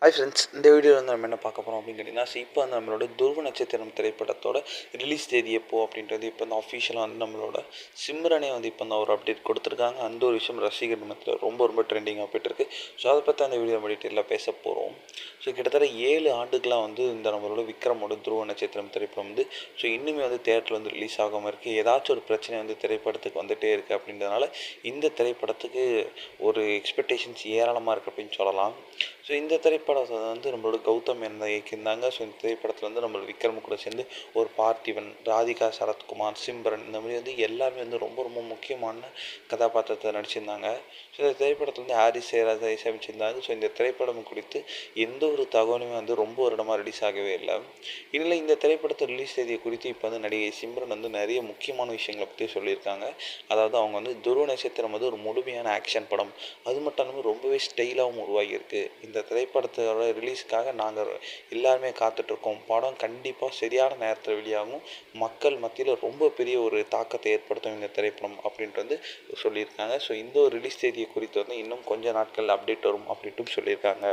Hi friends, இந்த வீடியோவில் வந்து நம்ம என்ன பார்க்க போகிறோம் அப்படின்னு கேட்டிங்கன்னா, இப்போ வந்து நம்மளோட துருவ நட்சத்திரம் திரைப்படத்தோட ரிலீஸ் தேதி எப்போ அப்படின்றது இப்போ வந்து அஃபிஷியலாக வந்து நம்மளோட சிம்ரனே வந்து இப்போ வந்து ஒரு அப்டேட் கொடுத்துருக்காங்க. அந்த ஒரு விஷயம் ரசிகர் மத்தியில் ரொம்ப ட்ரெண்டிங்காக போய்ட்டுருக்கு. ஸோ அதை பற்றி அந்த வீடியோ நம்ம டீட்டெயிலாக பேச போகிறோம். ஸோ கிட்டத்தட்ட 7 ஆண்டுகளாக வந்து இந்த நம்மளோட விக்ரமோட துருவ நட்சத்திரம் திரைப்படம் வந்து இன்னுமே வந்து தேட்டரில் வந்து ரிலீஸ் ஆகாமல் இருக்குது. ஏதாச்சும் ஒரு பிரச்சனை வந்து திரைப்படத்துக்கு வந்துகிட்டே இருக்குது. அப்படின்றதுனால இந்த திரைப்படத்துக்கு ஒரு எக்ஸ்பெக்டேஷன்ஸ் ஏராளமாக இருக்குது அப்படின்னு சொல்லலாம். ஸோ இந்த திரைப்படத்தை வந்து நம்மளோட கௌதம் மேனன் தான் இயக்கியிருந்தாங்க. ஸோ இந்த திரைப்படத்தில் வந்து நம்மளோட விக்ரம் கூட சேர்ந்து ஒரு பார்த்திபன், ராதிகா சரத்குமார், சிம்ரன் இந்த மாதிரி வந்து எல்லாருமே வந்து ரொம்ப முக்கியமான கதாபாத்திரத்தை நடிச்சிருந்தாங்க. ஸோ இந்த திரைப்படத்தில் வந்து ஹாரிஸ் ஜெயராஜா இசையமைச்சிருந்தாங்க. ஸோ இந்த திரைப்படம் குறித்து எந்த ஒரு தகவலுமே வந்து ரொம்ப வருடமாக ரிலீஸ் ஆகவே இல்லை. இதில் இந்த திரைப்படத்தை ரிலீஸ் தேதியை குறித்து இப்போ வந்து நடிகை சிம்ரன் வந்து நிறைய முக்கியமான விஷயங்களை பற்றி சொல்லியிருக்காங்க. அதாவது அவங்க வந்து துருவ நட்சத்திரம் வந்து ஒரு முழுமையான ஆக்ஷன் படம். அது மட்டும் இல்லாமல் ரொம்பவே ஸ்டைலாகவும் உருவாகியிருக்கு. இந்த திரைப்படத்தோட ரிலீஸ்க்காக நாங்கள் எல்லாருமே காத்துட்ருக்கோம். படம் கண்டிப்பாக சரியான நேரத்தில் வெளியாகும். மக்கள் மத்தியில் ரொம்ப பெரிய ஒரு தாக்கத்தை ஏற்படுத்தும் இந்த திரைப்படம் அப்படின்ட்டு வந்து சொல்லியிருக்காங்க. ஸோ இந்த ஒரு ரிலீஸ் தேதியை குறித்து வந்து இன்னும் கொஞ்சம் நாட்கள் அப்டேட் வரும் அப்படின்ட்டும் சொல்லியிருக்காங்க.